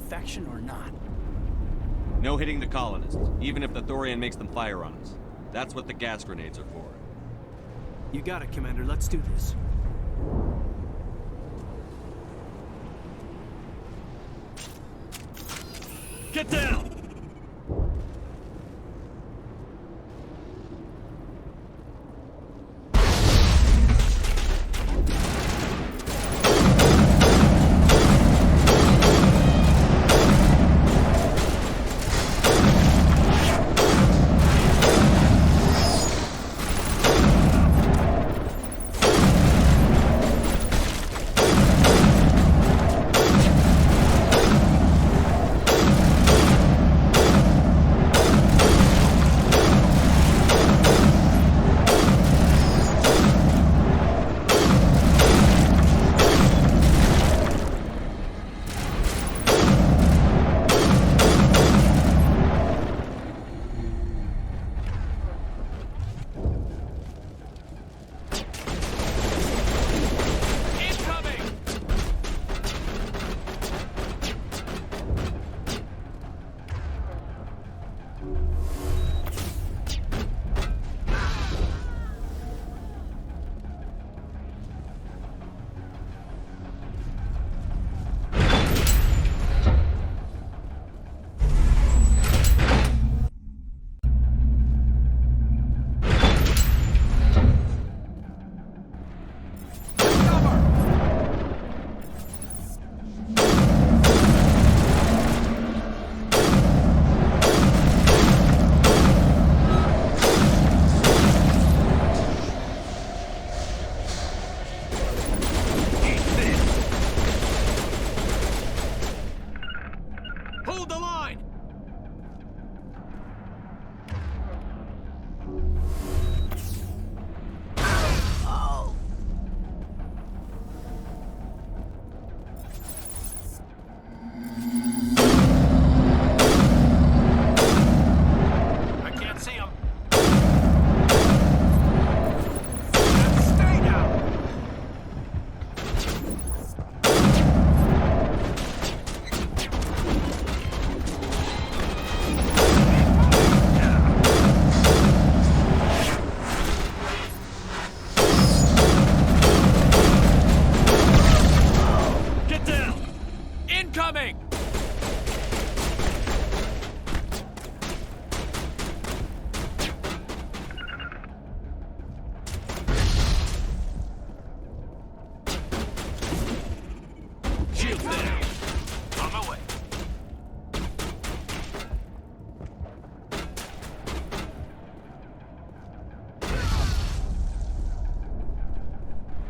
infection or not? No hitting the colonists, even if the Thorian makes them fire on us. That's what the gas grenades are for. You got it, Commander. Let's do this. Get down!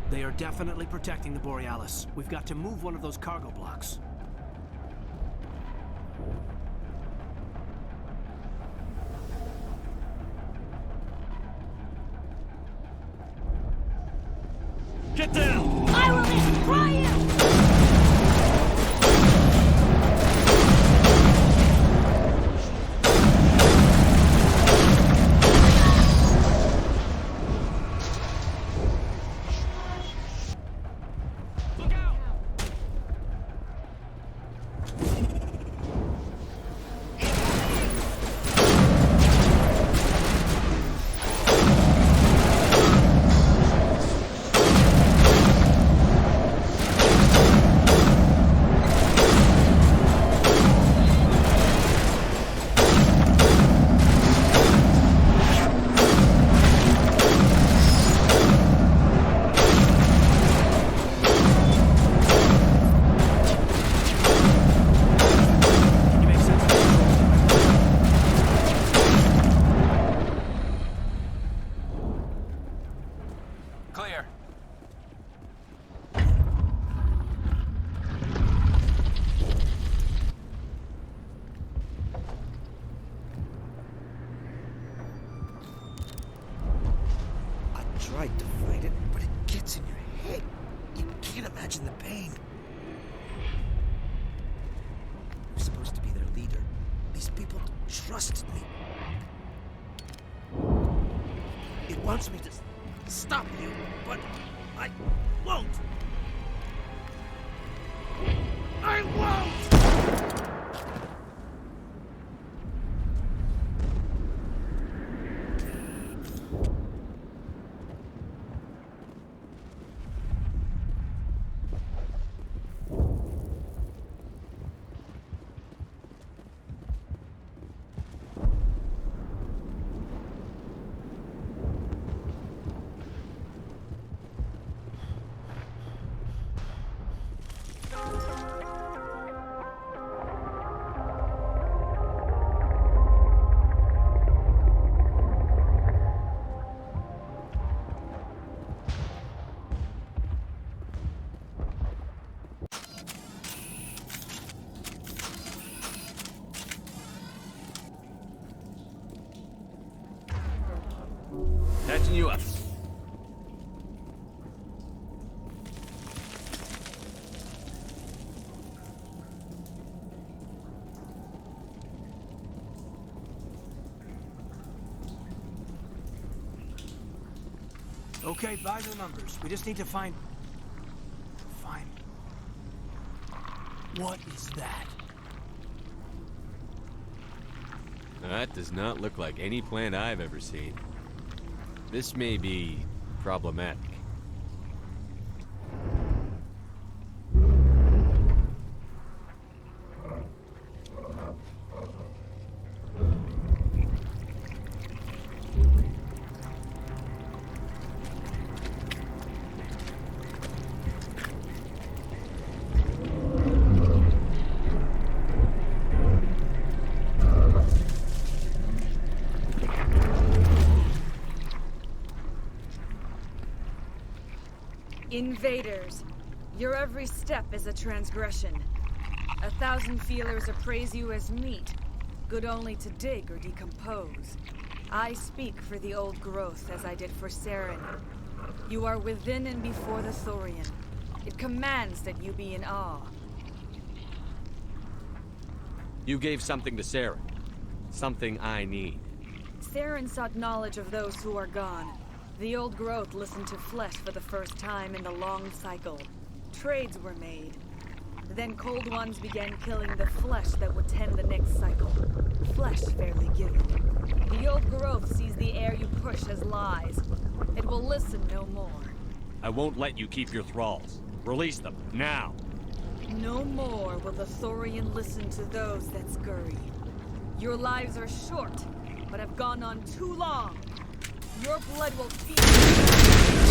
They are definitely protecting the Borealis. We've got to move one of those cargo blocks. Get down! I will destroy you! Clear. I tried to fight it, but it gets in your head. You can't imagine the pain. I'm supposed to be their leader. These people trust me. It wants me to stop you, but I won't. I won't! Catching you up. Okay, by the numbers. We just need to find... What is that? That does not look like any plant I've ever seen. This may be problematic. Invaders, your every step is a transgression. 1,000 feelers appraise you as meat, good only to dig or decompose. I speak for the old growth as I did for Saren. You are within and before the Thorian. It commands that you be in awe. You gave something to Saren. Something I need. Saren sought knowledge of those who are gone. The old growth listened to flesh for the first time in the long cycle. Trades were made. Then cold ones began killing the flesh that would tend the next cycle. Flesh fairly given. The old growth sees the air you push as lies. It will listen no more. I won't let you keep your thralls. Release them, now! No more will the Thorian listen to those that scurry. Your lives are short, but have gone on too long. Your blood will feed.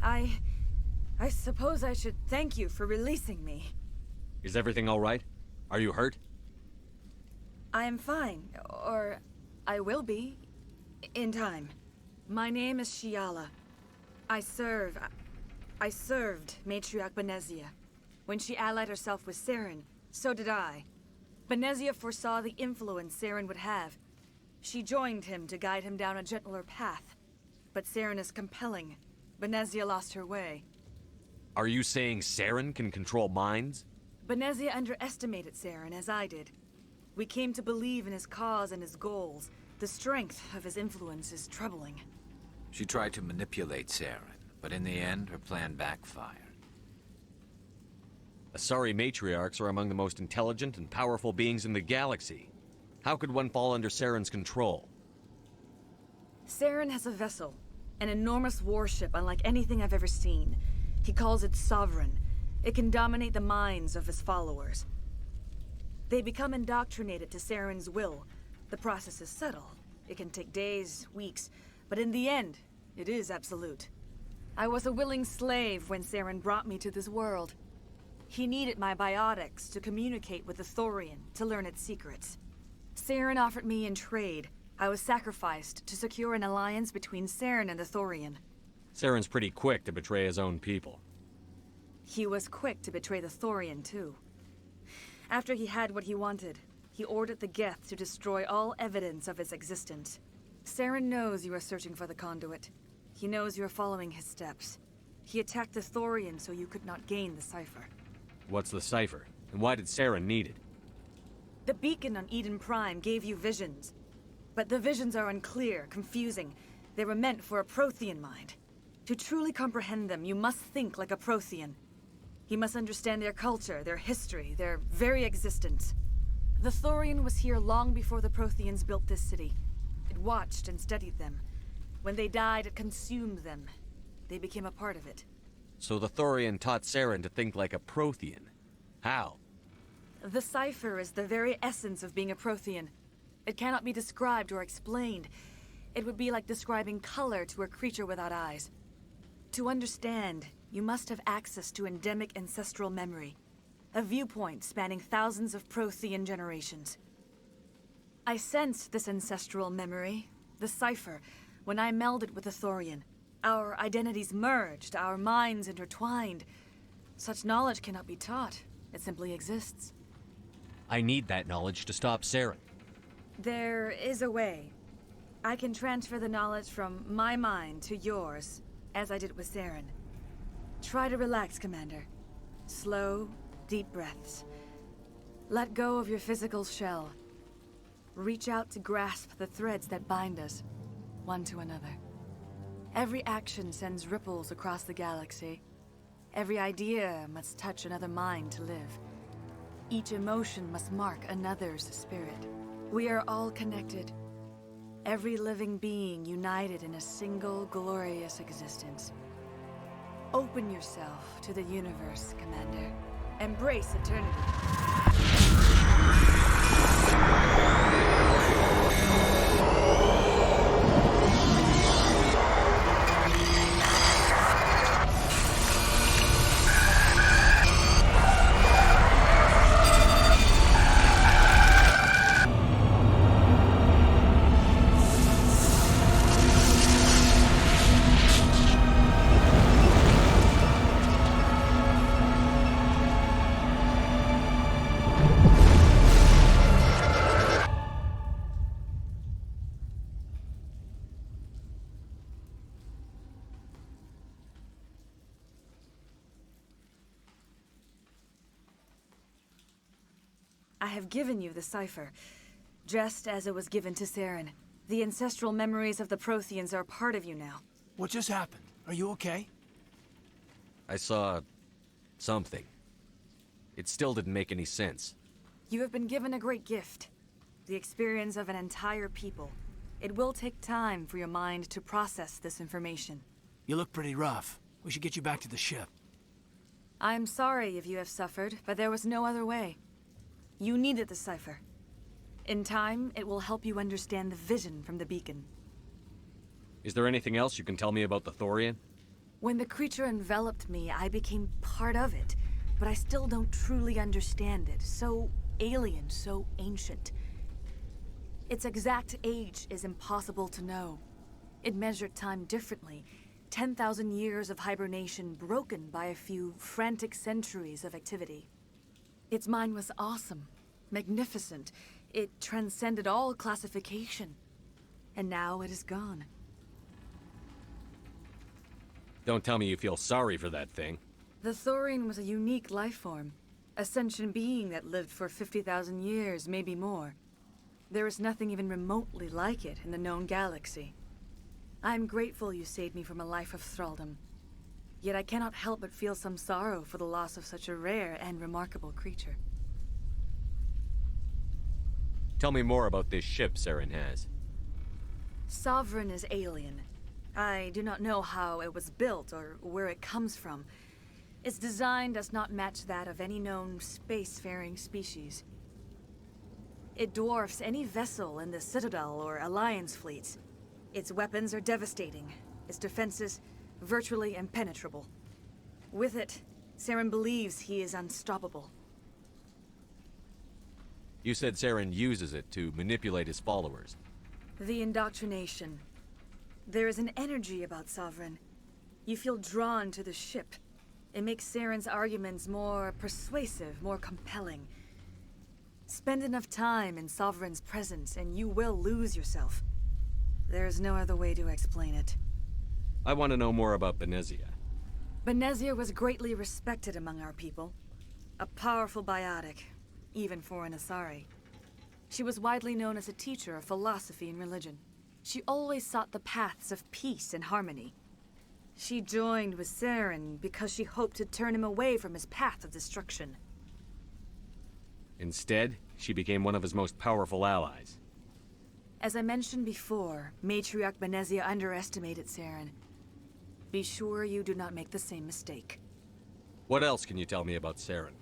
I suppose I should thank you for releasing me. Is everything all right? Are you hurt? I am fine, or I will be, in time. My name is Shiala. I served Matriarch Benezia. When she allied herself with Saren, so did I. Benezia foresaw the influence Saren would have. She joined him to guide him down a gentler path. But Saren is compelling. Benezia lost her way. Are you saying Saren can control minds? Benezia underestimated Saren, as I did. We came to believe in his cause and his goals. The strength of his influence is troubling. She tried to manipulate Saren, but in the end, her plan backfired. Asari matriarchs are among the most intelligent and powerful beings in the galaxy. How could one fall under Saren's control? Saren has a vessel, an enormous warship unlike anything I've ever seen. He calls it Sovereign. It can dominate the minds of his followers. They become indoctrinated to Saren's will. The process is subtle. It can take days, weeks, but in the end, it is absolute. I was a willing slave when Saren brought me to this world. He needed my biotics to communicate with the Thorian, to learn its secrets. Saren offered me in trade. I was sacrificed to secure an alliance between Saren and the Thorian. Saren's pretty quick to betray his own people. He was quick to betray the Thorian, too. After he had what he wanted, he ordered the Geth to destroy all evidence of its existence. Saren knows you are searching for the conduit. He knows you are following his steps. He attacked the Thorian so you could not gain the cipher. What's the cipher? And why did Saren need it? The beacon on Eden Prime gave you visions. But the visions are unclear, confusing. They were meant for a Prothean mind. To truly comprehend them, you must think like a Prothean. You must understand their culture, their history, their very existence. The Thorian was here long before the Protheans built this city. It watched and studied them. When they died, it consumed them. They became a part of it. So the Thorian taught Saren to think like a Prothean. How? The cipher is the very essence of being a Prothean. It cannot be described or explained. It would be like describing color to a creature without eyes. To understand, you must have access to endemic ancestral memory. A viewpoint spanning thousands of Prothean generations. I sensed this ancestral memory, the cipher, when I melded with the Thorian. Our identities merged, our minds intertwined. Such knowledge cannot be taught. It simply exists. I need that knowledge to stop Saren. There is a way. I can transfer the knowledge from my mind to yours, as I did with Saren. Try to relax, Commander. Slow, deep breaths. Let go of your physical shell. Reach out to grasp the threads that bind us, one to another. Every action sends ripples across the galaxy. Every idea must touch another mind to live. Each emotion must mark another's spirit. We are all connected. Every living being united in a single glorious existence. Open yourself to the universe, Commander. Embrace eternity. I have given you the cipher, just as it was given to Saren. The ancestral memories of the Protheans are part of you now. What just happened? Are you okay? I saw... something. It still didn't make any sense. You have been given a great gift. The experience of an entire people. It will take time for your mind to process this information. You look pretty rough. We should get you back to the ship. I'm sorry if you have suffered, but there was no other way. You needed the cipher. In time, it will help you understand the vision from the beacon. Is there anything else you can tell me about the Thorian? When the creature enveloped me, I became part of it, but I still don't truly understand it. So alien, so ancient. Its exact age is impossible to know. It measured time differently. 10,000 years of hibernation broken by a few frantic centuries of activity. Its mind was awesome, magnificent. It transcended all classification. And now it is gone. Don't tell me you feel sorry for that thing. The Thorian was a unique life form. A sentient being that lived for 50,000 years, maybe more. There is nothing even remotely like it in the known galaxy. I'm grateful you saved me from a life of thraldom. Yet I cannot help but feel some sorrow for the loss of such a rare and remarkable creature. Tell me more about this ship Saren has. Sovereign is alien. I do not know how it was built or where it comes from. Its design does not match that of any known spacefaring species. It dwarfs any vessel in the Citadel or Alliance fleets. Its weapons are devastating, its defenses virtually impenetrable. With it, Saren believes he is unstoppable. You said Saren uses it to manipulate his followers. The indoctrination. There is an energy about Sovereign. You feel drawn to the ship. It makes Saren's arguments more persuasive, more compelling. Spend enough time in Sovereign's presence and you will lose yourself. There's no other way to explain it. I want to know more about Benezia. Benezia was greatly respected among our people. A powerful biotic, even for an Asari. She was widely known as a teacher of philosophy and religion. She always sought the paths of peace and harmony. She joined with Saren because she hoped to turn him away from his path of destruction. Instead, she became one of his most powerful allies. As I mentioned before, Matriarch Benezia underestimated Saren. Be sure you do not make the same mistake. What else can you tell me about Saren?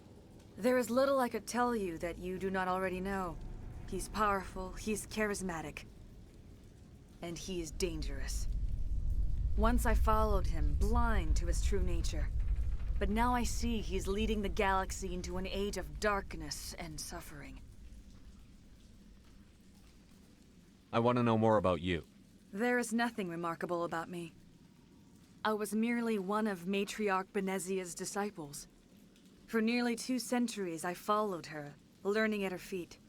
There is little I could tell you that you do not already know. He's powerful, he's charismatic, and he is dangerous. Once I followed him, blind to his true nature. But now I see he's leading the galaxy into an age of darkness and suffering. I want to know more about you. There is nothing remarkable about me. I was merely one of Matriarch Benezia's disciples. For nearly 2 centuries I followed her, learning at her feet.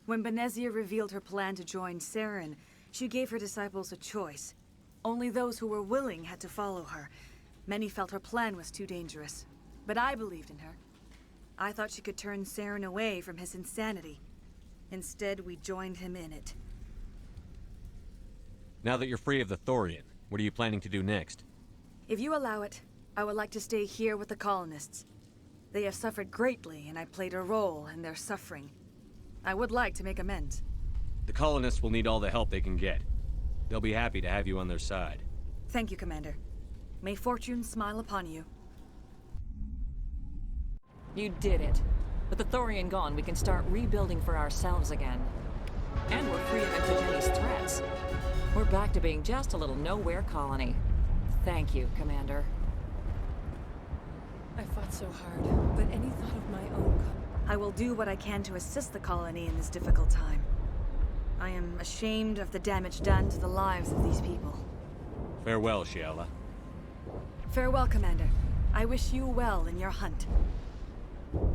When Benezia revealed her plan to join Saren, she gave her disciples a choice. Only those who were willing had to follow her. Many felt her plan was too dangerous, but I believed in her. I thought she could turn Saren away from his insanity. Instead, we joined him in it. Now that you're free of the Thorian, what are you planning to do next? If you allow it, I would like to stay here with the colonists. They have suffered greatly, and I played a role in their suffering. I would like to make amends. The colonists will need all the help they can get. They'll be happy to have you on their side. Thank you, Commander. May fortune smile upon you. You did it. With the Thorian gone, we can start rebuilding for ourselves again. And we're free of Antigeni's threats. We're back to being just a little nowhere colony. Thank you, Commander. I fought so hard, but any thought of my own... I will do what I can to assist the colony in this difficult time. I am ashamed of the damage done to the lives of these people. Farewell, Shiala. Farewell, Commander. I wish you well in your hunt. Oh,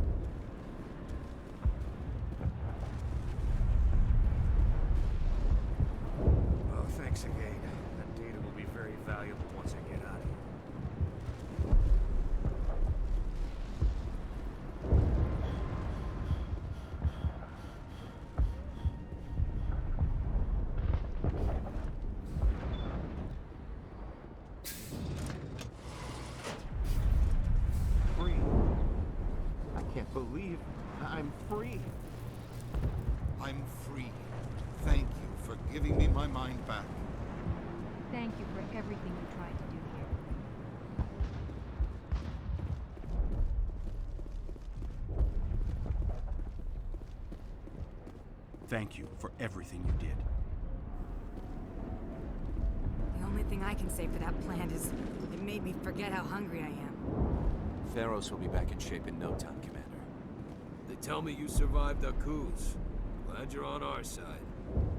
thanks again. That data will be very valuable once I get out of here. Free. I can't believe I'm free. I'm free. Thank you for giving me my mind back. Thank you for everything you tried to do here. Thank you for everything you did. The only thing thing I can say for that plant is it made me forget how hungry I am. Theros will be back in shape in no time, Commander. They tell me you survived our coups. Glad you're on our side.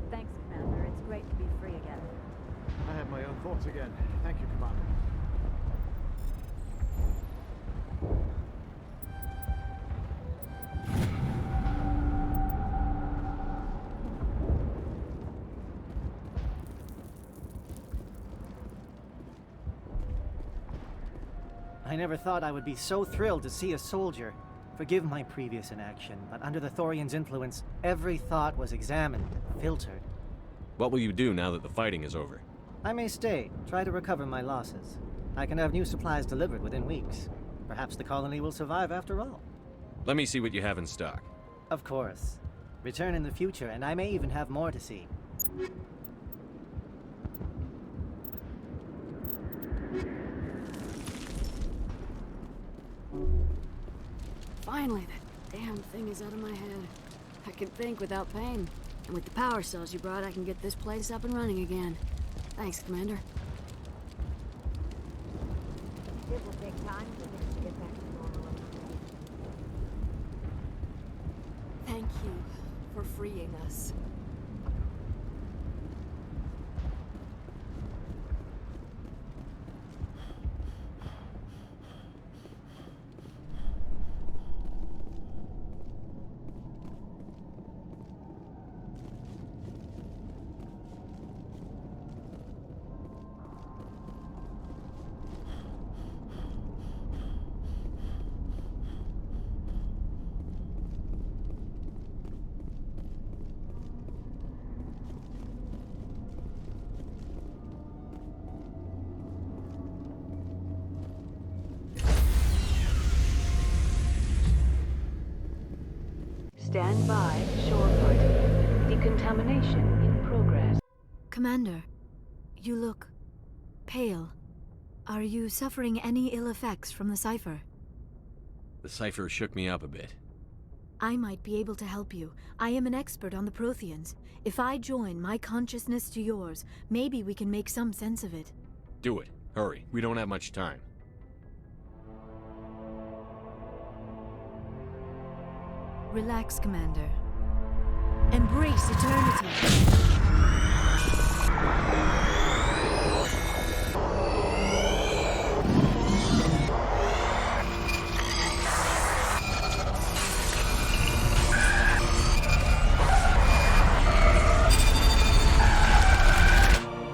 Thanks, Commander. It's great to be free again. I have my own thoughts again. Thank you, Commander. I never thought I would be so thrilled to see a soldier. Forgive my previous inaction, but under the Thorian's influence, every thought was examined, filtered. What will you do now that the fighting is over? I may stay, try to recover my losses. I can have new supplies delivered within weeks. Perhaps the colony will survive after all. Let me see what you have in stock. Of course. Return in the future, and I may even have more to see. Finally, that damn thing is out of my head. I can think without pain. And with the power cells you brought, I can get this place up and running again. Thanks, Commander. It will take time for things to get back to normal. Thank you for freeing us. Stand by, shorefront. Decontamination in progress. Commander, you look pale. Are you suffering any ill effects from the cipher? The cipher shook me up a bit. I might be able to help you. I am an expert on the Protheans. If I join my consciousness to yours, maybe we can make some sense of it. Do it. Hurry. We don't have much time. Relax, Commander. Embrace eternity.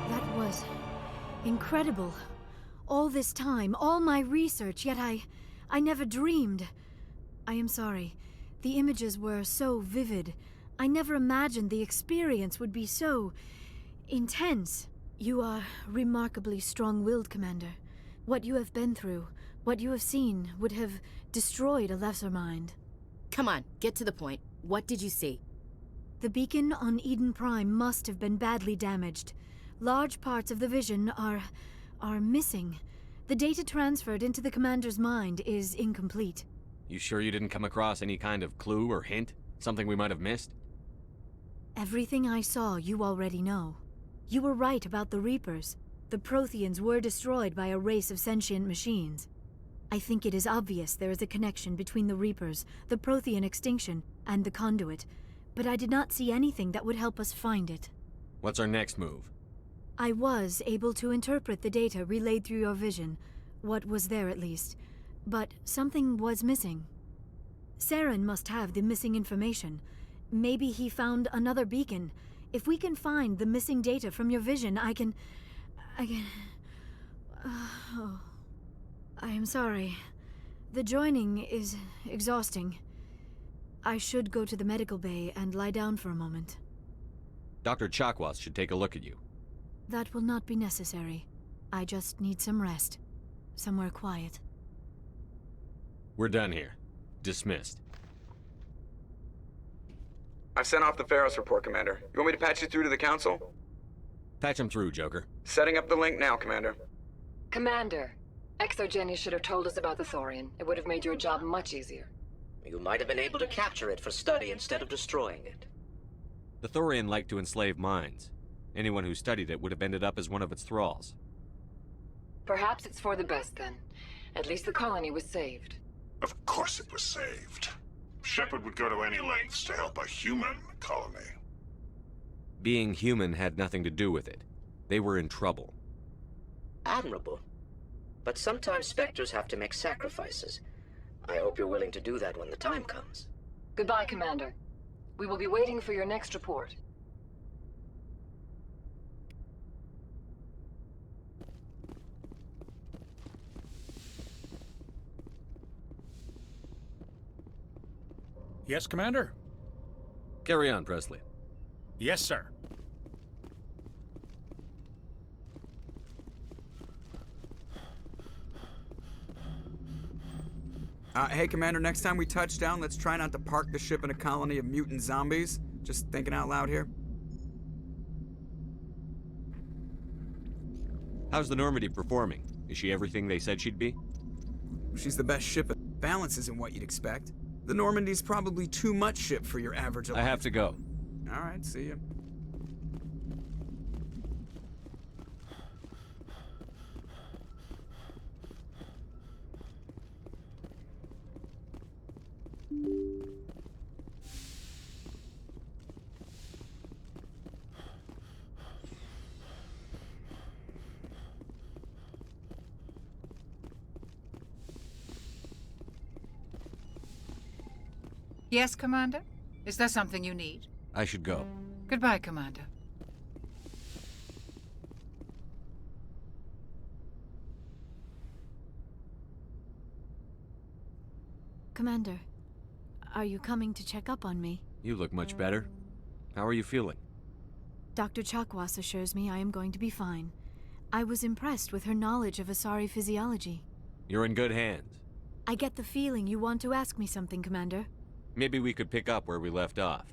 That was incredible. All this time, all my research, yet I never dreamed. I am sorry. The images were so vivid. I never imagined the experience would be so intense. You are remarkably strong-willed, Commander. What you have been through, what you have seen, would have destroyed a lesser mind. Come on, get to the point. What did you see? The beacon on Eden Prime must have been badly damaged. Large parts of the vision are missing. The data transferred into the Commander's mind is incomplete. You sure you didn't come across any kind of clue or hint? Something we might have missed? Everything I saw, you already know. You were right about the Reapers. The Protheans were destroyed by a race of sentient machines. I think it is obvious there is a connection between the Reapers, the Prothean extinction, and the Conduit, but I did not see anything that would help us find it. What's our next move? I was able to interpret the data relayed through your vision, what was there at least. But something was missing. Saren must have the missing information. Maybe he found another beacon. If we can find the missing data from your vision, I can... Oh. I am sorry. The joining is exhausting. I should go to the medical bay and lie down for a moment. Dr. Chakwas should take a look at you. That will not be necessary. I just need some rest. Somewhere quiet. We're done here. Dismissed. I've sent off the Pharos report, Commander. You want me to patch you through to the Council? Patch him through, Joker. Setting up the link now, Commander. Commander, Exogeny should have told us about the Thorian. It would have made your job much easier. You might have been able to capture it for study instead of destroying it. The Thorian liked to enslave minds. Anyone who studied it would have ended up as one of its thralls. Perhaps it's for the best then. At least the colony was saved. Of course it was saved. Shepard would go to any lengths to help a human colony. Being human had nothing to do with it. They were in trouble. Admirable. But sometimes Spectres have to make sacrifices. I hope you're willing to do that when the time comes. Goodbye, Commander. We will be waiting for your next report. Yes, Commander? Carry on, Presley. Yes, sir. Hey, Commander, next time we touch down, let's try not to park the ship in a colony of mutant zombies. Just thinking out loud here. How's the Normandy performing? Is she everything they said she'd be? She's the best ship. Balance isn't what you'd expect. The Normandy's probably too much ship for your average. I have to go. All right, see ya. Yes, Commander? Is there something you need? I should go. Goodbye, Commander. Commander, are you coming to check up on me? You look much better. How are you feeling? Dr. Chakwas assures me I am going to be fine. I was impressed with her knowledge of Asari physiology. You're in good hands. I get the feeling you want to ask me something, Commander. Maybe we could pick up where we left off.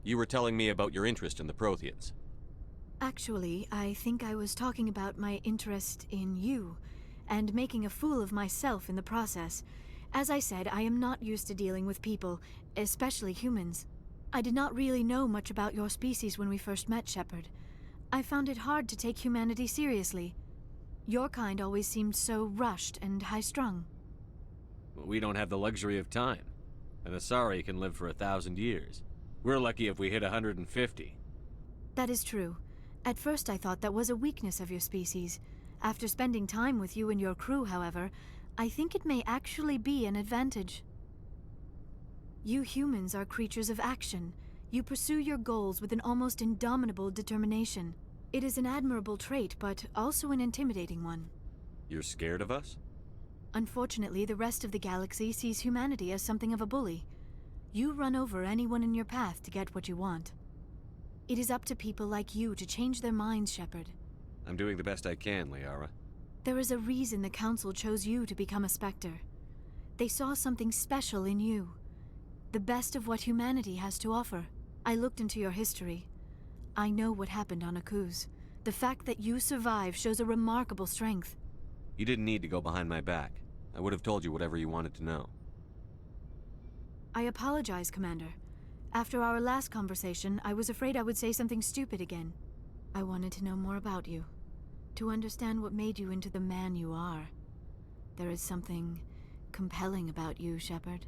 You were telling me about your interest in the Protheans. Actually, I think I was talking about my interest in you, and making a fool of myself in the process. As I said, I am not used to dealing with people, especially humans. I did not really know much about your species when we first met, Shepard. I found it hard to take humanity seriously. Your kind always seemed so rushed and high-strung. We don't have the luxury of time. An Asari can live for 1,000 years. We're lucky if we hit 150. That is true. At first I thought that was a weakness of your species. After spending time with you and your crew, however, I think it may actually be an advantage. You humans are creatures of action. You pursue your goals with an almost indomitable determination. It is an admirable trait, but also an intimidating one. You're scared of us? Unfortunately, the rest of the galaxy sees humanity as something of a bully. You run over anyone in your path to get what you want. It is up to people like you to change their minds, Shepard. I'm doing the best I can, Liara. There is a reason the Council chose you to become a Spectre. They saw something special in you. The best of what humanity has to offer. I looked into your history. I know what happened on Akuz. The fact that you survived shows a remarkable strength. You didn't need to go behind my back. I would have told you whatever you wanted to know. I apologize, Commander. After our last conversation, I was afraid I would say something stupid again. I wanted to know more about you. To understand what made you into the man you are. There is something compelling about you, Shepard.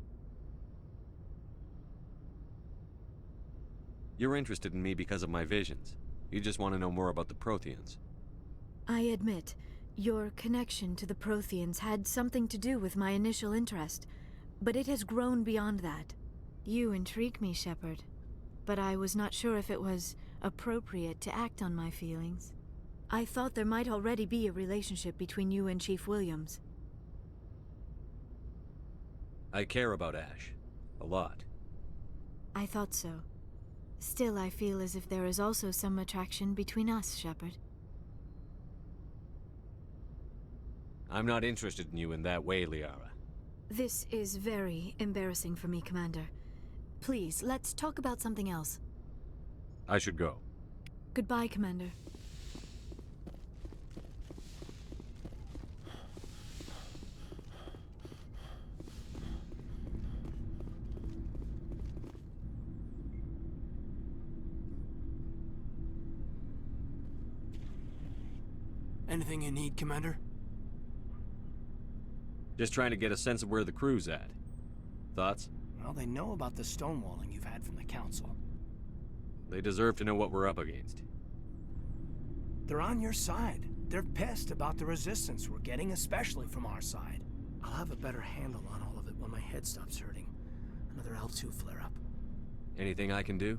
You're interested in me because of my visions. You just want to know more about the Protheans. I admit, your connection to the Protheans had something to do with my initial interest, but it has grown beyond that. You intrigue me, Shepard, but I was not sure if it was appropriate to act on my feelings. I thought there might already be a relationship between you and Chief Williams. I care about Ash. A lot. I thought so. Still, I feel as if there is also some attraction between us, Shepard. I'm not interested in you in that way, Liara. This is very embarrassing for me, Commander. Please, let's talk about something else. I should go. Goodbye, Commander. Anything you need, Commander? Just trying to get a sense of where the crew's at. Thoughts? Well, they know about the stonewalling you've had from the Council. They deserve to know what we're up against. They're on your side. They're pissed about the resistance we're getting, especially from our side. I'll have a better handle on all of it when my head stops hurting. Another L2 flare-up. Anything I can do?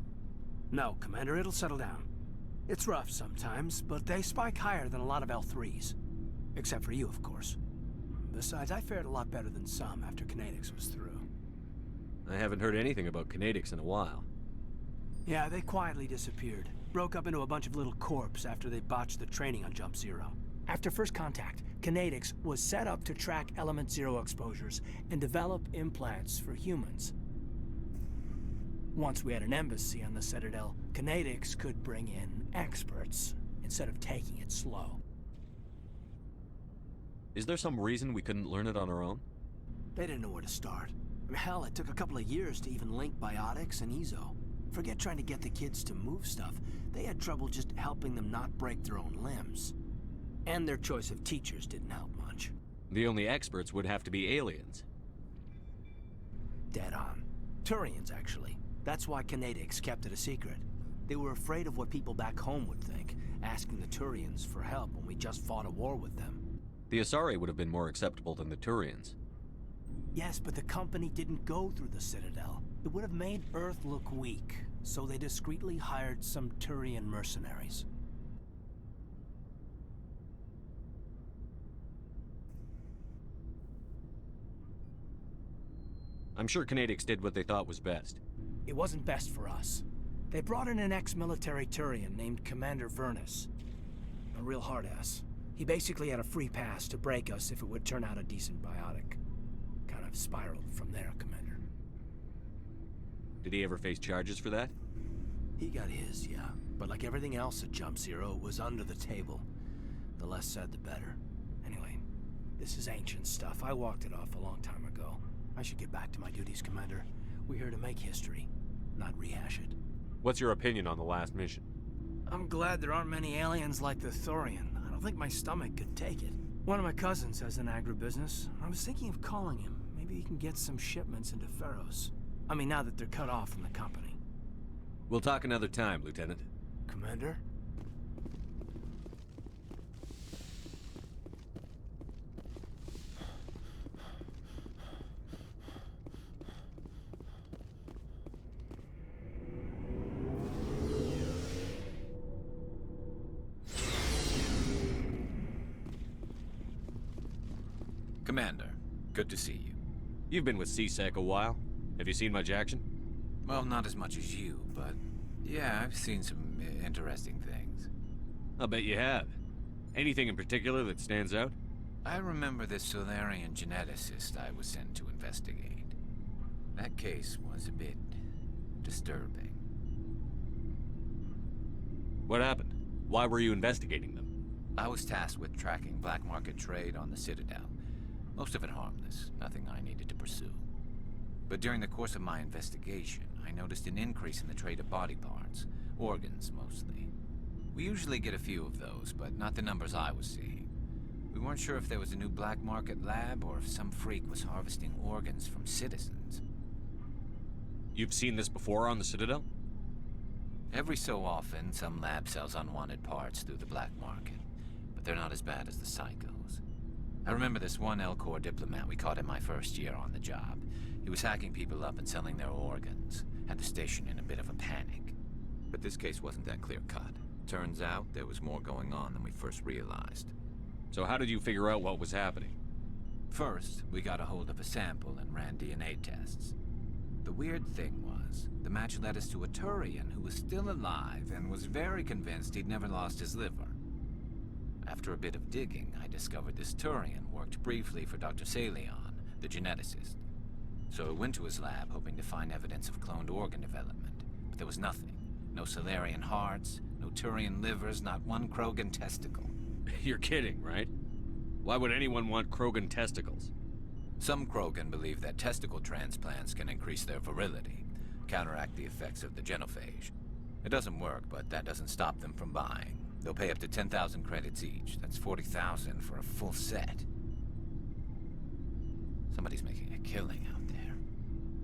No, Commander, it'll settle down. It's rough sometimes, but they spike higher than a lot of L3s. Except for you, of course. Besides, I fared a lot better than some after Kinetics was through. I haven't heard anything about Kinetics in a while. Yeah, they quietly disappeared. Broke up into a bunch of little corps after they botched the training on Jump Zero. After first contact, Kinetics was set up to track Element Zero exposures and develop implants for humans. Once we had an embassy on the Citadel, Kinetics could bring in experts instead of taking it slow. Is there some reason we couldn't learn it on our own? They didn't know where to start. Hell, it took a couple of years to even link biotics and ezo. Forget trying to get the kids to move stuff. They had trouble just helping them not break their own limbs. And their choice of teachers didn't help much. The only experts would have to be aliens. Dead on. Turians, actually. That's why Kinetics kept it a secret. They were afraid of what people back home would think, asking the Turians for help when we just fought a war with them. The Asari would have been more acceptable than the Turians. Yes, but the company didn't go through the Citadel. It would have made Earth look weak, so they discreetly hired some Turian mercenaries. I'm sure Kinetics did what they thought was best. It wasn't best for us. They brought in an ex-military Turian named Commander Vernus. A real hard-ass. He basically had a free pass to break us if it would turn out a decent biotic. Kind of spiraled from there, Commander. Did he ever face charges for that? He got his, yeah. But like everything else at Jump Zero, it was under the table. The less said, the better. Anyway, this is ancient stuff. I walked it off a long time ago. I should get back to my duties, Commander. We're here to make history, not rehash it. What's your opinion on the last mission? I'm glad there aren't many aliens like the Thorian. I don't think my stomach could take it. One of my cousins has an agribusiness. I was thinking of calling him. Maybe he can get some shipments into Pharos. I mean, now that they're cut off from the company. We'll talk another time, Lieutenant. Commander? Commander, good to see you. You've been with CSEC a while. Have you seen much action? Well, not as much as you, but yeah, I've seen some interesting things. I'll bet you have. Anything in particular that stands out? I remember this Solarian geneticist I was sent to investigate. That case was a bit disturbing. What happened? Why were you investigating them? I was tasked with tracking black market trade on the Citadel. Most of it harmless, nothing I needed to pursue. But during the course of my investigation, I noticed an increase in the trade of body parts, organs mostly. We usually get a few of those, but not the numbers I was seeing. We weren't sure if there was a new black market lab or if some freak was harvesting organs from citizens. You've seen this before on the Citadel? Every so often, some lab sells unwanted parts through the black market, but they're not as bad as the psychos. I remember this one L-Corps diplomat we caught in my first year on the job. He was hacking people up and selling their organs. Had the station in a bit of a panic. But this case wasn't that clear-cut. Turns out there was more going on than we first realized. So how did you figure out what was happening? First, we got a hold of a sample and ran DNA tests. The weird thing was, the match led us to a Turian who was still alive and was very convinced he'd never lost his liver. After a bit of digging, I discovered this Turian worked briefly for Dr. Salion, the geneticist. So I went to his lab hoping to find evidence of cloned organ development, but there was nothing. No Solarian hearts, no Turian livers, not one Krogan testicle. You're kidding, right? Why would anyone want Krogan testicles? Some Krogan believe that testicle transplants can increase their virility, counteract the effects of the genophage. It doesn't work, but that doesn't stop them from buying. They'll pay up to 10,000 credits each. That's 40,000 for a full set. Somebody's making a killing out there.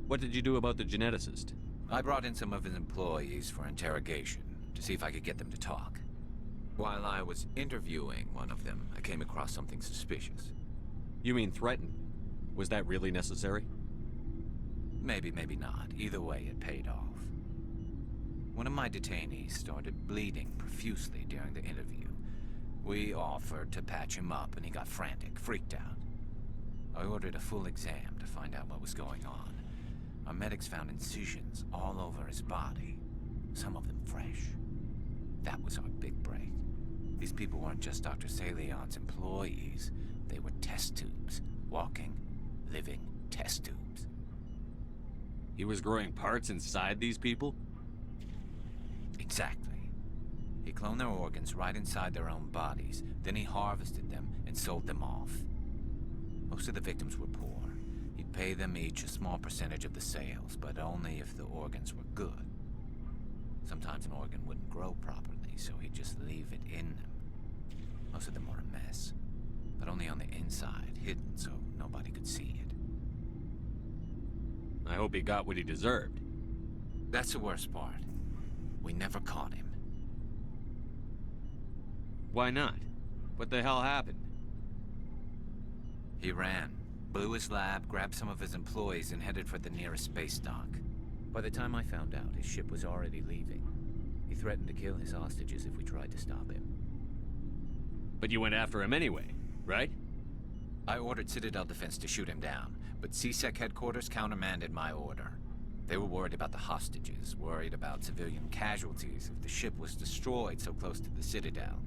What did you do about the geneticist? I brought in some of his employees for interrogation, to see if I could get them to talk. While I was interviewing one of them, I came across something suspicious. You mean threatened? Was that really necessary? Maybe, maybe not. Either way, it paid off. One of my detainees started bleeding profusely during the interview. We offered to patch him up, and he got frantic, freaked out. I ordered a full exam to find out what was going on. Our medics found incisions all over his body, some of them fresh. That was our big break. These people weren't just Dr. Salion's employees. They were test tubes. Walking, living test tubes. He was growing parts inside these people? Exactly. He cloned their organs right inside their own bodies. Then he harvested them and sold them off. Most of the victims were poor. He'd pay them each a small percentage of the sales, but only if the organs were good. Sometimes an organ wouldn't grow properly, so he'd just leave it in them. Most of them were a mess, but only on the inside, hidden so nobody could see it. I hope he got what he deserved. That's the worst part. We never caught him. Why not? What the hell happened? He ran, blew his lab, grabbed some of his employees, and headed for the nearest space dock. By the time I found out, his ship was already leaving. He threatened to kill his hostages if we tried to stop him. But you went after him anyway, right? I ordered Citadel Defense to shoot him down, but CSEC headquarters countermanded my order. They were worried about the hostages, worried about civilian casualties if the ship was destroyed so close to the Citadel.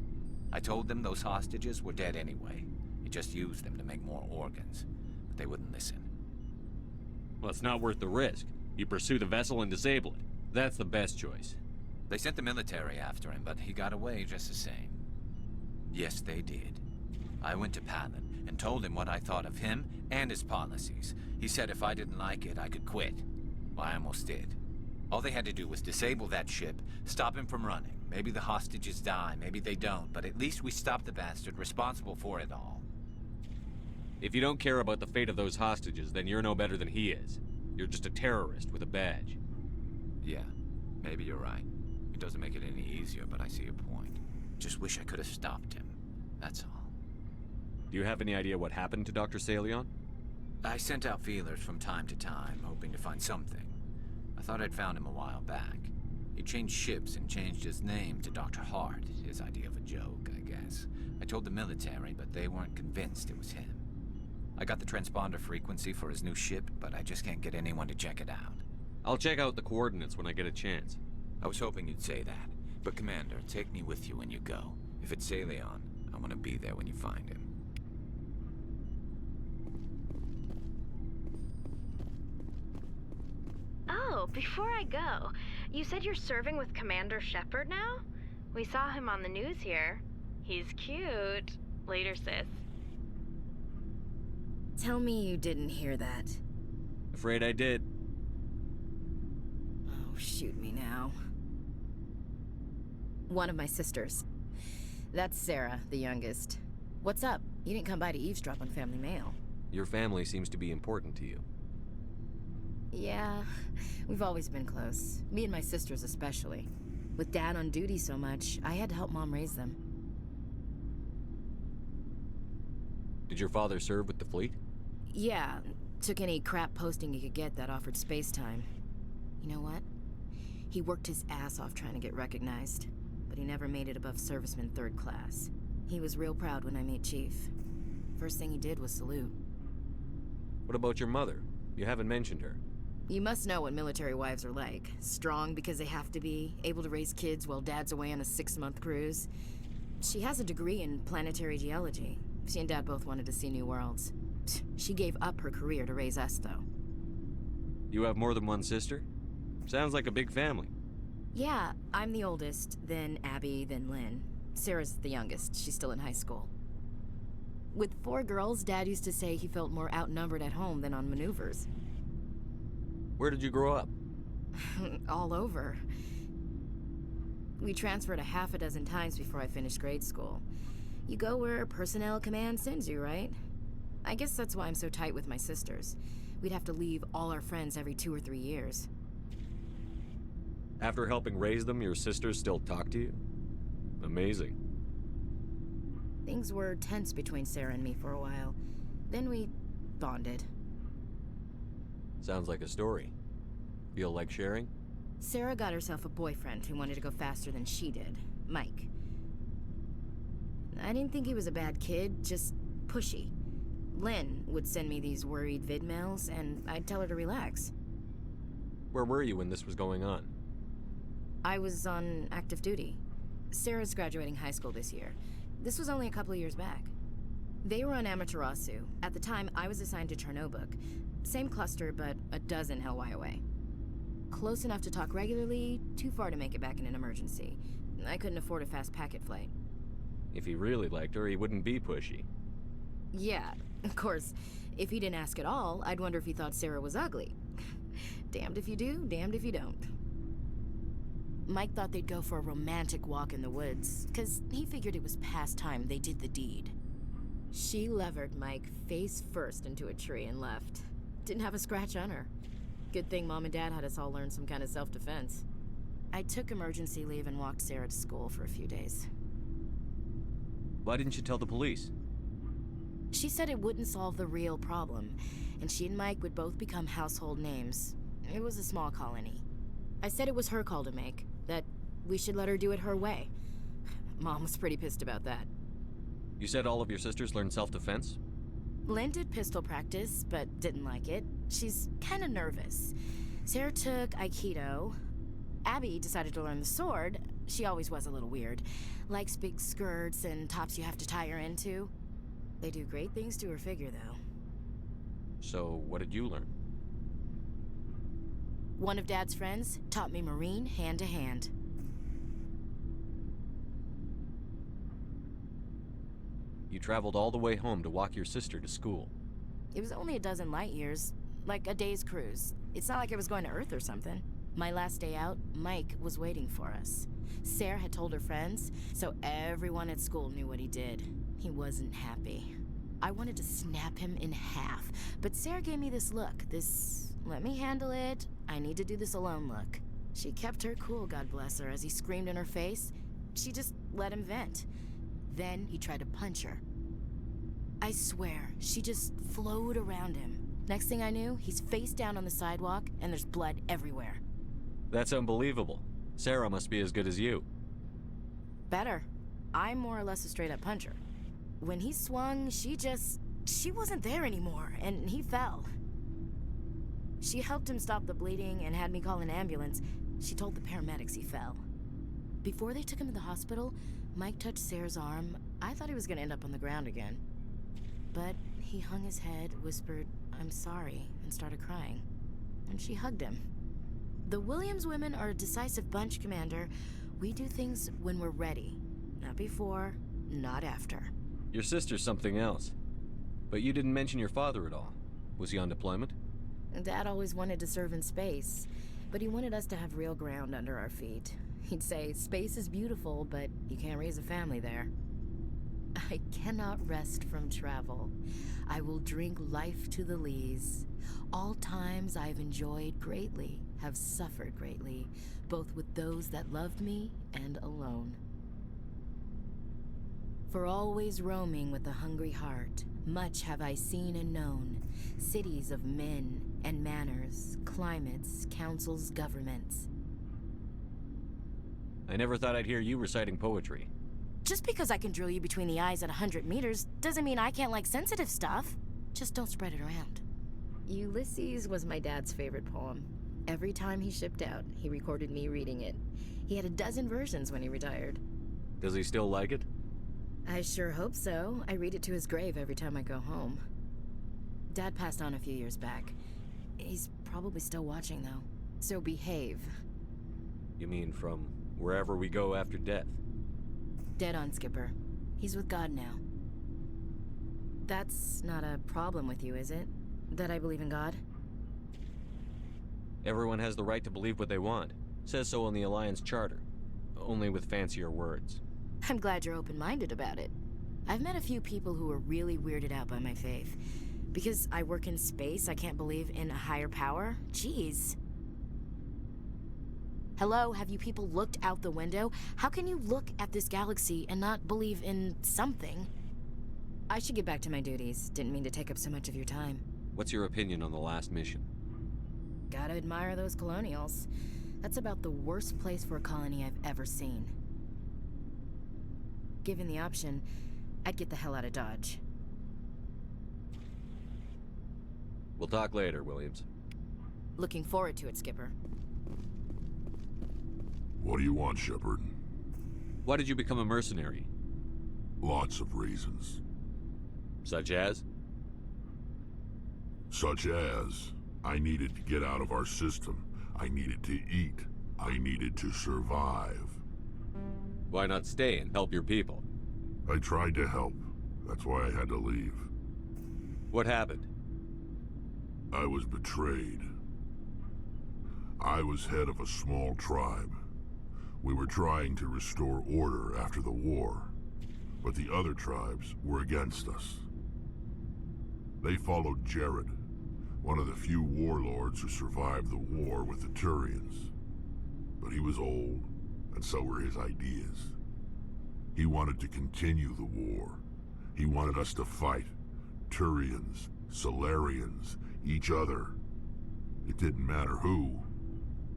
I told them those hostages were dead anyway. He just used them to make more organs, but they wouldn't listen. Well, it's not worth the risk. You pursue the vessel and disable it. That's the best choice. They sent the military after him, but he got away just the same. Yes, they did. I went to Palin and told him what I thought of him and his policies. He said if I didn't like it, I could quit. Well, I almost did. All they had to do was disable that ship, stop him from running. Maybe the hostages die, maybe they don't, but at least we stopped the bastard responsible for it all. If you don't care about the fate of those hostages, then you're no better than he is. You're just a terrorist with a badge. Yeah, maybe you're right. It doesn't make it any easier, but I see your point. Just wish I could have stopped him. That's all. Do you have any idea what happened to Dr. Salion? I sent out feelers from time to time, hoping to find something. I thought I'd found him a while back. He changed ships and changed his name to Dr. Hart, his idea of a joke, I guess. I told the military, but they weren't convinced it was him. I got the transponder frequency for his new ship, but I just can't get anyone to check it out. I'll check out the coordinates when I get a chance. I was hoping you'd say that. But Commander, take me with you when you go. If it's Salion, I want to be there when you find him. Oh, before I go, you said you're serving with Commander Shepard now? We saw him on the news here. He's cute. Later, sis. Tell me you didn't hear that. Afraid I did. Oh, shoot me now. One of my sisters. That's Sarah, the youngest. What's up? You didn't come by to eavesdrop on family mail. Your family seems to be important to you. Yeah, we've always been close. Me and my sisters especially. With Dad on duty so much, I had to help Mom raise them. Did your father serve with the fleet? Yeah, took any crap posting he could get that offered space time. You know what? He worked his ass off trying to get recognized, but he never made it above serviceman 3rd class. He was real proud when I made Chief. First thing he did was salute. What about your mother? You haven't mentioned her. You must know what military wives are like. Strong because they have to be, able to raise kids while Dad's away on a 6-month cruise. She has a degree in planetary geology. She and Dad both wanted to see new worlds. She gave up her career to raise us, though. You have more than one sister? Sounds like a big family. Yeah, I'm the oldest, then Abby, then Lynn. Sarah's the youngest. She's still in high school. With 4 girls, Dad used to say he felt more outnumbered at home than on maneuvers. Where did you grow up? All over. We transferred a half a dozen times before I finished grade school. You go where Personnel Command sends you, right? I guess that's why I'm so tight with my sisters. We'd have to leave all our friends every 2 or 3 years. After helping raise them, your sisters still talk to you? Amazing. Things were tense between Sarah and me for a while. Then we bonded. Sounds like a story. Feel like sharing? Sarah got herself a boyfriend who wanted to go faster than she did, Mike. I didn't think he was a bad kid, just pushy. Lynn would send me these worried vidmails, and I'd tell her to relax. Where were you when this was going on? I was on active duty. Sarah's graduating high school this year. This was only a couple of years back. They were on Amaterasu. At the time, I was assigned to Chernobog. Same cluster, but a dozen Hellwire away. Close enough to talk regularly, too far to make it back in an emergency. I couldn't afford a fast packet flight. If he really liked her, he wouldn't be pushy. Yeah, of course. If he didn't ask at all, I'd wonder if he thought Sarah was ugly. Damned if you do, damned if you don't. Mike thought they'd go for a romantic walk in the woods, because he figured it was past time they did the deed. She levered Mike face first into a tree and left. Didn't have a scratch on her. Good thing Mom and Dad had us all learn some kind of self-defense. I took emergency leave and walked Sarah to school for a few days. Why didn't you tell the police? She said it wouldn't solve the real problem, and she and Mike would both become household names. It was a small colony. I said it was her call to make, that we should let her do it her way. Mom was pretty pissed about that. You said all of your sisters learned self-defense? Lynn did pistol practice, but didn't like it. She's kind of nervous. Sarah took Aikido. Abby decided to learn the sword. She always was a little weird. Likes big skirts and tops you have to tie her into. They do great things to her figure, though. So, what did you learn? One of Dad's friends taught me Marine hand-to-hand. You traveled all the way home to walk your sister to school. It was only a dozen light years, like a day's cruise. It's not like I was going to Earth or something. My last day out, Mike was waiting for us. Sarah had told her friends, so everyone at school knew what he did. He wasn't happy. I wanted to snap him in half, but Sarah gave me this look, this let me handle it, I need to do this alone look. She kept her cool, God bless her, as he screamed in her face. She just let him vent. Then he tried to punch her. I swear, she just flowed around him. Next thing I knew, he's face down on the sidewalk, and there's blood everywhere. That's unbelievable. Sarah must be as good as you. Better. I'm more or less a straight-up puncher. When he swung, she wasn't there anymore, and he fell. She helped him stop the bleeding and had me call an ambulance. She told the paramedics he fell. Before they took him to the hospital, Mike touched Sarah's arm. I thought he was gonna end up on the ground again. But he hung his head, whispered, "I'm sorry," and started crying. And she hugged him. The Williams women are a decisive bunch, Commander. We do things when we're ready. Not before, not after. Your sister's something else. But you didn't mention your father at all. Was he on deployment? Dad always wanted to serve in space, but he wanted us to have real ground under our feet. He'd say, space is beautiful, but you can't raise a family there. I cannot rest from travel. I will drink life to the lees. All times I have enjoyed greatly, have suffered greatly, both with those that loved me and alone. For always roaming with a hungry heart, much have I seen and known, cities of men and manners, climates, councils, governments. I never thought I'd hear you reciting poetry. Just because I can drill you between the eyes at 100 meters doesn't mean I can't like sensitive stuff. Just don't spread it around. Ulysses was my dad's favorite poem. Every time he shipped out, he recorded me reading it. He had a dozen versions when he retired. Does he still like it? I sure hope so. I read it to his grave every time I go home. Dad passed on a few years back. He's probably still watching, though. So behave. You mean from wherever we go after death? Dead on, Skipper. He's with God now. That's not a problem with you, is it? That I believe in God? Everyone has the right to believe what they want. Says so in the Alliance Charter. Only with fancier words. I'm glad you're open-minded about it. I've met a few people who are really weirded out by my faith. Because I work in space, I can't believe in a higher power? Jeez. Hello, have you people looked out the window? How can you look at this galaxy and not believe in something? I should get back to my duties. Didn't mean to take up so much of your time. What's your opinion on the last mission? Gotta admire those colonials. That's about the worst place for a colony I've ever seen. Given the option, I'd get the hell out of Dodge. We'll talk later, Williams. Looking forward to it, Skipper. What do you want, Shepard? Why did you become a mercenary? Lots of reasons. Such as? Such as, I needed to get out of our system. I needed to eat. I needed to survive. Why not stay and help your people? I tried to help. That's why I had to leave. What happened? I was betrayed. I was head of a small tribe. We were trying to restore order after the war, but the other tribes were against us. They followed Jared, one of the few warlords who survived the war with the Turians. But he was old, and so were his ideas. He wanted to continue the war. He wanted us to fight. Turians, Solarians, each other. It didn't matter who,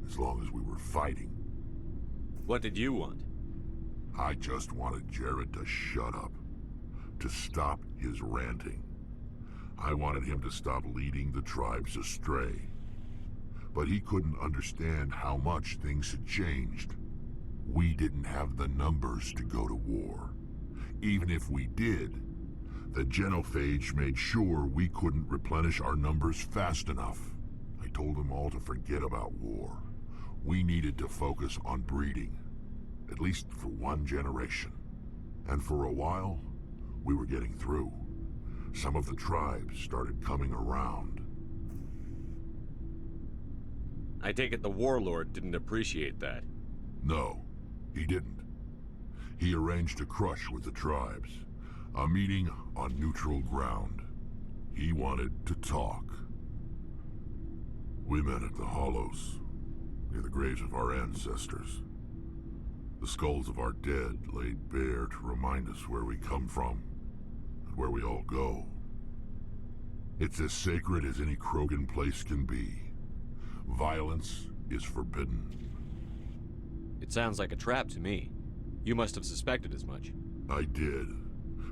as long as we were fighting. What did you want? I just wanted Jared to shut up, to stop his ranting. I wanted him to stop leading the tribes astray. But he couldn't understand how much things had changed. We didn't have the numbers to go to war. Even if we did, the genophage made sure we couldn't replenish our numbers fast enough. I told them all to forget about war. We needed to focus on breeding, at least for one generation. And for a while, we were getting through. Some of the tribes started coming around. I take it the warlord didn't appreciate that. No, he didn't. He arranged a crush with the tribes. A meeting on neutral ground. He wanted to talk. We met at the Hollows, near the graves of our ancestors. The skulls of our dead laid bare to remind us where we come from, and where we all go. It's as sacred as any Krogan place can be. Violence is forbidden. It sounds like a trap to me. You must have suspected as much. I did.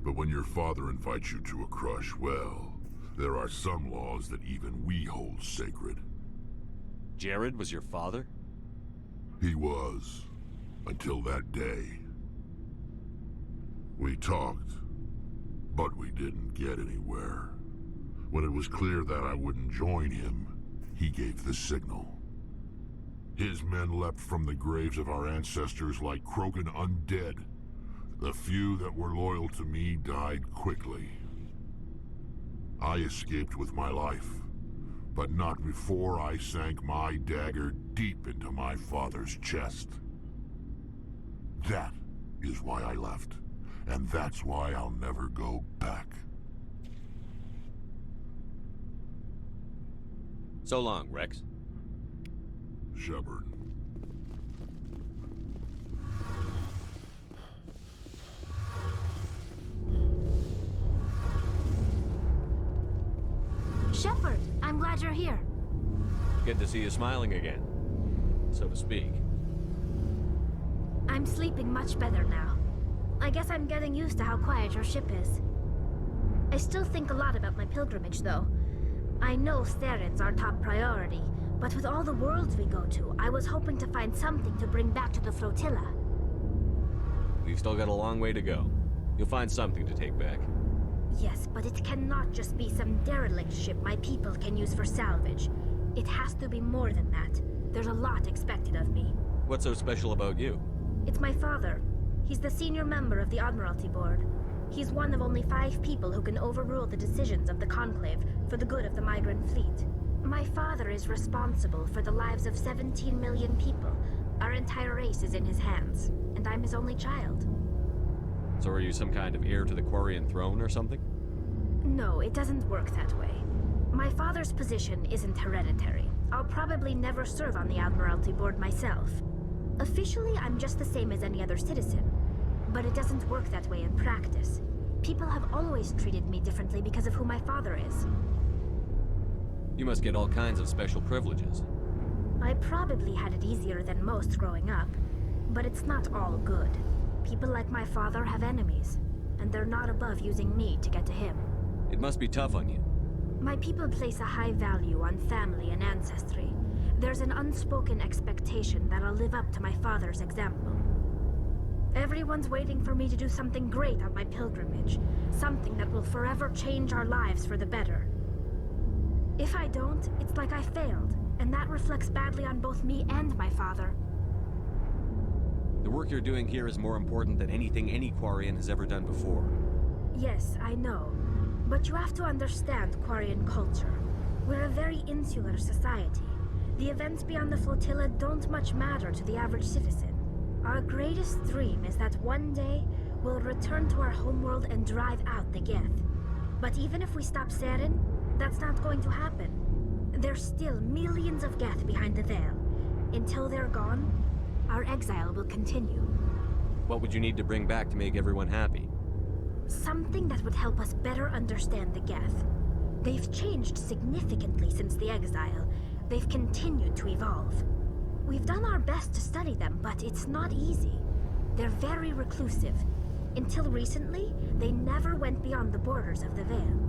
But when your father invites you to a crush, well, there are some laws that even we hold sacred. Jared was your father? He was. Until that day. We talked, but we didn't get anywhere. When it was clear that I wouldn't join him, he gave the signal. His men leapt from the graves of our ancestors like Krogan undead. The few that were loyal to me died quickly. I escaped with my life, but not before I sank my dagger deep into my father's chest. That is why I left, and that's why I'll never go back. So long, Rex. Shepard. Shepard, I'm glad you're here. Good to see you smiling again, so to speak. I'm sleeping much better now. I guess I'm getting used to how quiet your ship is. I still think a lot about my pilgrimage, though. I know Theron's our top priority, but with all the worlds we go to, I was hoping to find something to bring back to the flotilla. We've still got a long way to go. You'll find something to take back. Yes, but it cannot just be some derelict ship my people can use for salvage. It has to be more than that. There's a lot expected of me. What's so special about you? It's my father. He's the senior member of the Admiralty Board. He's one of only 5 people who can overrule the decisions of the Conclave for the good of the migrant fleet. My father is responsible for the lives of 17 million people. Our entire race is in his hands, and I'm his only child. So are you some kind of heir to the Quarian throne or something? No, it doesn't work that way. My father's position isn't hereditary. I'll probably never serve on the Admiralty Board myself. Officially, I'm just the same as any other citizen. But it doesn't work that way in practice. People have always treated me differently because of who my father is. You must get all kinds of special privileges. I probably had it easier than most growing up, but it's not all good. People like my father have enemies, and they're not above using me to get to him. It must be tough on you. My people place a high value on family and ancestry. There's an unspoken expectation that I'll live up to my father's example. Everyone's waiting for me to do something great on my pilgrimage, something that will forever change our lives for the better. If I don't, it's like I failed, and that reflects badly on both me and my father. The work you're doing here is more important than anything any Quarian has ever done before. Yes, I know. But you have to understand Quarian culture. We're a very insular society. The events beyond the flotilla don't much matter to the average citizen. Our greatest dream is that one day we'll return to our homeworld and drive out the Geth. But even if we stop Saren, that's not going to happen. There's still millions of Geth behind the veil. Until they're gone, our exile will continue. What would you need to bring back to make everyone happy? Something that would help us better understand the Geth. They've changed significantly since the exile. They've continued to evolve. We've done our best to study them, but it's not easy. They're very reclusive. Until recently, they never went beyond the borders of the Veil.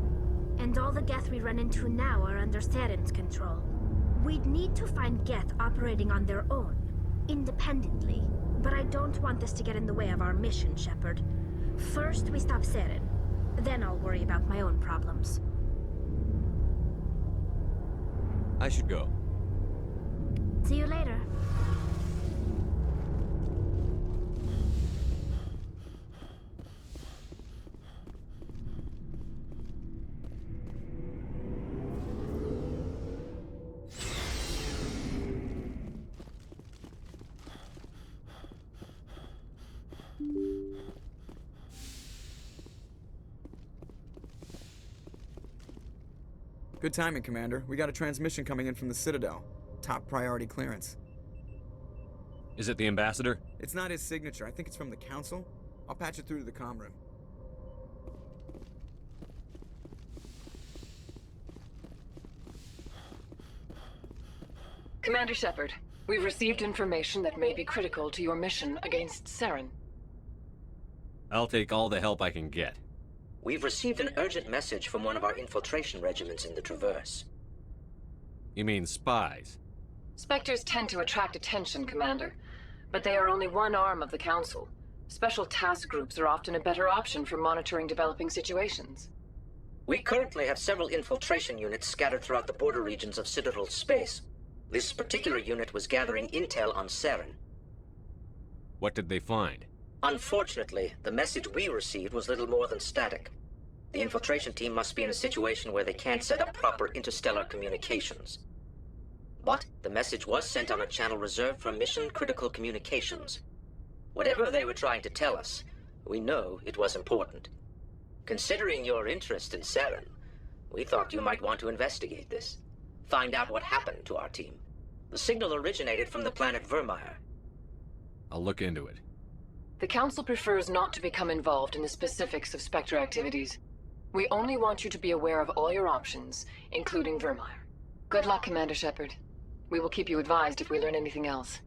And all the Geth we run into now are under Saren's control. We'd need to find Geth operating on their own, independently. But I don't want this to get in the way of our mission, Shepard. First, we stop Saren. Then I'll worry about my own problems. I should go. See you later. Good timing, Commander. We got a transmission coming in from the Citadel. Top priority clearance. Is it the ambassador? It's not his signature. I think it's from the Council. I'll patch it through to the comm room. Commander Shepard, we've received information that may be critical to your mission against Saren. I'll take all the help I can get. We've received an urgent message from one of our infiltration regiments in the Traverse. You mean spies? Spectres tend to attract attention, Commander, but they are only one arm of the Council. Special task groups are often a better option for monitoring developing situations. We currently have several infiltration units scattered throughout the border regions of Citadel space. This particular unit was gathering intel on Saren. What did they find? Unfortunately, the message we received was little more than static. The infiltration team must be in a situation where they can't set up proper interstellar communications. But the message was sent on a channel reserved for mission-critical communications. Whatever they were trying to tell us, we know it was important. Considering your interest in Saren, we thought you might want to investigate this. Find out what happened to our team. The signal originated from the planet Vermeer. I'll look into it. The Council prefers not to become involved in the specifics of Spectre activities. We only want you to be aware of all your options, including Vermeer. Good luck, Commander Shepard. We will keep you advised if we learn anything else.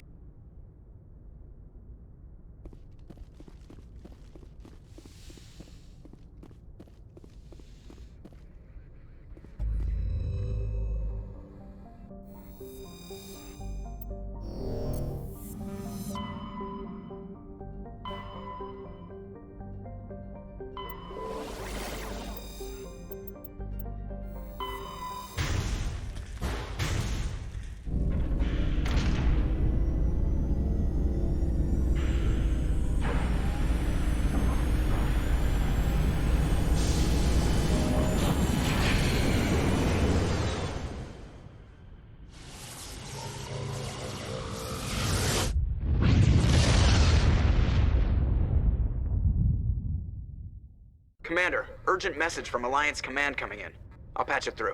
Commander, urgent message from Alliance Command coming in. I'll patch it through.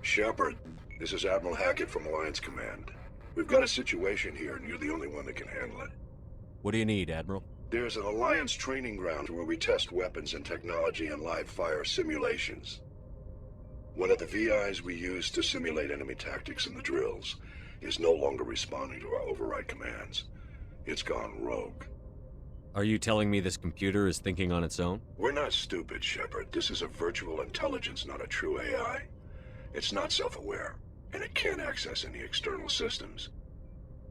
Shepard, this is Admiral Hackett from Alliance Command. We've got a situation here, and you're the only one that can handle it. What do you need, Admiral? There's an Alliance training ground where we test weapons and technology in live fire simulations. One of the VIs we use to simulate enemy tactics in the drills is no longer responding to our override commands. It's gone rogue. Are you telling me this computer is thinking on its own? We're not stupid, Shepard. This is a virtual intelligence, not a true AI. It's not self-aware, and it can't access any external systems.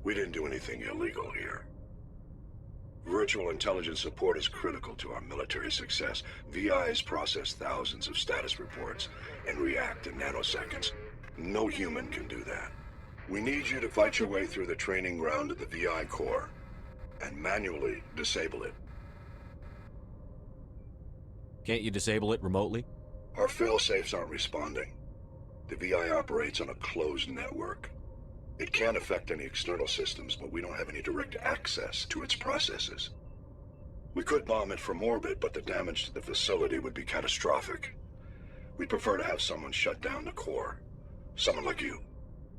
We didn't do anything illegal here. Virtual intelligence support is critical to our military success. VIs process thousands of status reports and react in nanoseconds. No human can do that. We need you to fight your way through the training ground of the VI core and manually disable it. Can't you disable it remotely? Our fail-safes aren't responding. The VI operates on a closed network. It can affect any external systems, but we don't have any direct access to its processes. We could bomb it from orbit, but the damage to the facility would be catastrophic. We'd prefer to have someone shut down the core. Someone like you.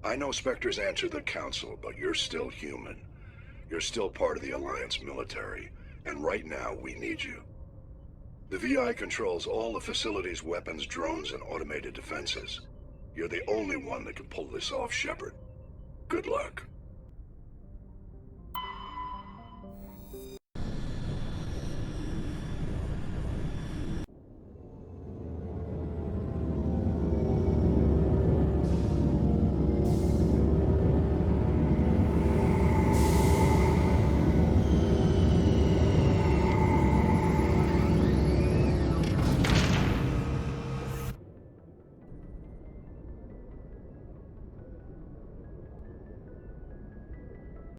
I know Spectres answer the Council, but you're still human. You're still part of the Alliance military, and right now we need you. The VI controls all the facility's weapons, drones, and automated defenses. You're the only one that can pull this off, Shepard. Good luck.